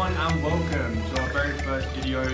everyone and welcome to our very first video.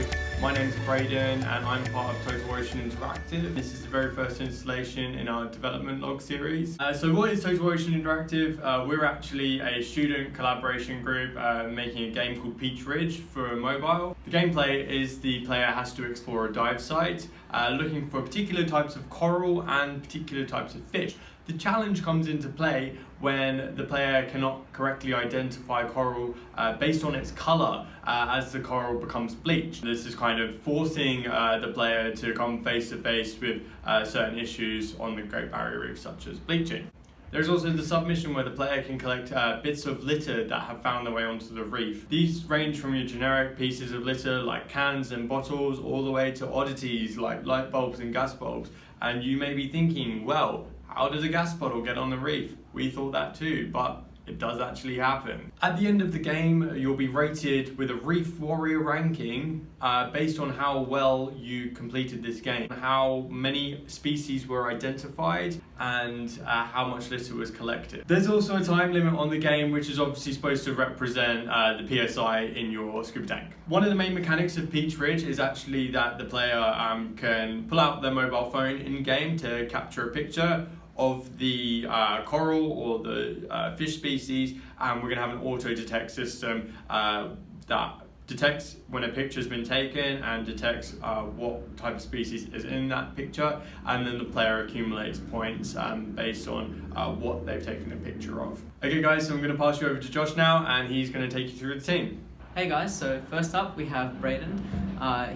My name's Braden and I'm part of Total Ocean Interactive. This is the very first installation in our development log series. So what is Total Ocean Interactive? We're actually a student collaboration group making a game called Peach Ridge for mobile. The gameplay is the player has to explore a dive site looking for particular types of coral and particular types of fish. The challenge comes into play when the player cannot correctly identify coral based on its colour as the coral becomes bleached. This is kind of forcing the player to come face to face with certain issues on the Great Barrier Reef, such as bleaching. There's also the submission where the player can collect bits of litter that have found their way onto the reef. These range from your generic pieces of litter like cans and bottles all the way to oddities like light bulbs and gas bulbs. And you may be thinking, well, how does a gas bottle get on the reef? We thought that too, but it does actually happen. At the end of the game, you'll be rated with a Reef Warrior ranking based on how well you completed this game, how many species were identified, and how much litter was collected. There's also a time limit on the game, which is obviously supposed to represent the PSI in your scuba tank. One of the main mechanics of Peach Ridge is actually that the player can pull out their mobile phone in-game to capture a picture of the coral or the fish species, and we're going to have an auto detect system that detects when a picture has been taken and detects what type of species is in that picture, and then the player accumulates points based on what they've taken a picture of. Okay guys, so I'm going to pass you over to Josh now and he's going to take you through the team. Hey guys, so first up we have Braden.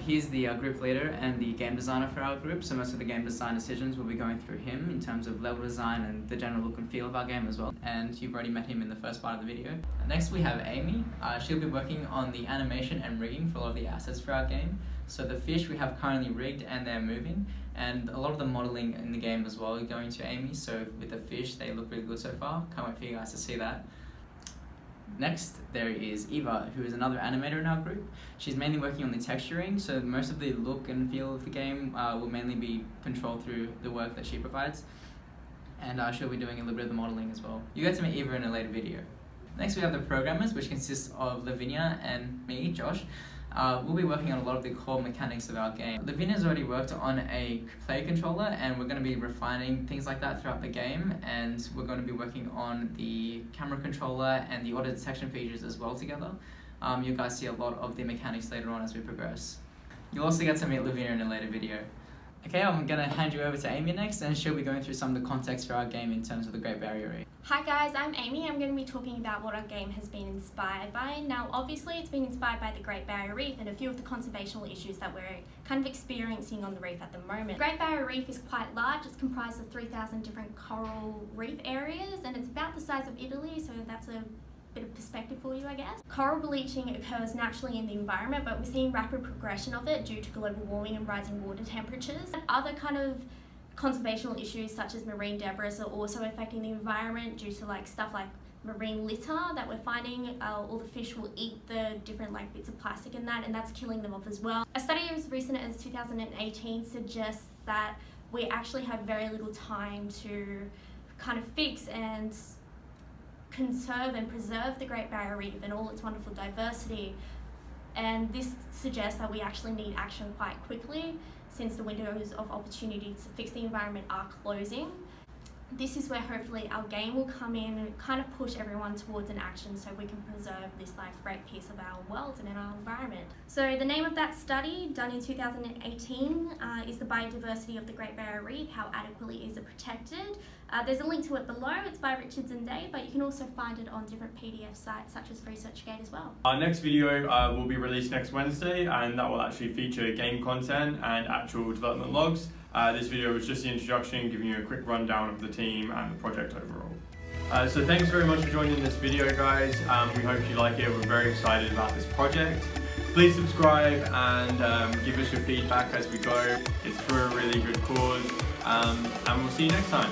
He's the group leader and the game designer for our group, so most of the game design decisions will be going through him in terms of level design and the general look and feel of our game as well. And you've already met him in the first part of the video. Next we have Amy. She'll be working on the animation and rigging for a lot of the assets for our game. So the fish we have currently rigged and they're moving, and a lot of the modelling in the game as well is going to Amy. So with the fish, they look really good so far. Can't wait for you guys to see that. Next, there is Eva, who is another animator in our group. She's mainly working on the texturing, so most of the look and feel of the game will mainly be controlled through the work that she provides. And she'll be doing a little bit of the modelling as well. You get to meet Eva in a later video. Next we have the programmers, which consists of Lavinia and me, Josh. We'll be working on a lot of the core mechanics of our game. Lavinia's already worked on a player controller, and we're going to be refining things like that throughout the game, and we're going to be working on the camera controller and the auto detection features as well together. You guys see a lot of the mechanics later on as we progress. You'll also get to meet Lavinia in a later video. Okay, I'm going to hand you over to Amy next, and she'll be going through some of the context for our game in terms of the Great Barrier Reef. Hi guys, I'm Amy. I'm going to be talking about what our game has been inspired by. Now obviously it's been inspired by the Great Barrier Reef and a few of the conservational issues that we're kind of experiencing on the reef at the moment. The Great Barrier Reef is quite large. It's comprised of 3,000 different coral reef areas, and it's about the size of Italy, so that's a bit of perspective for you, I guess. Coral bleaching occurs naturally in the environment, but we're seeing rapid progression of it due to global warming and rising water temperatures. And other kind of conservational issues such as marine debris are also affecting the environment due to stuff like marine litter that we're finding. All the fish will eat the different bits of plastic and that's killing them off as well. A study as recent as 2018 suggests that we actually have very little time to kind of fix and conserve and preserve the Great Barrier Reef and all its wonderful diversity, and this suggests that we actually need action quite quickly since the windows of opportunity to fix the environment are closing. This is where hopefully our game will come in and kind of push everyone towards an action so we can preserve this great piece of our world and in our environment. So the name of that study, done in 2018, is the biodiversity of the Great Barrier Reef, how adequately is it protected. There's a link to it below. It's by Richards and Day, but you can also find it on different PDF sites such as ResearchGate as well. Our next video will be released next Wednesday, and that will actually feature game content and actual development logs. This video was just the introduction, giving you a quick rundown of the team and the project overall. So thanks very much for joining this video, guys. We hope you like it. We're very excited about this project. Please subscribe and give us your feedback as we go. It's for a really good cause, and we'll see you next time.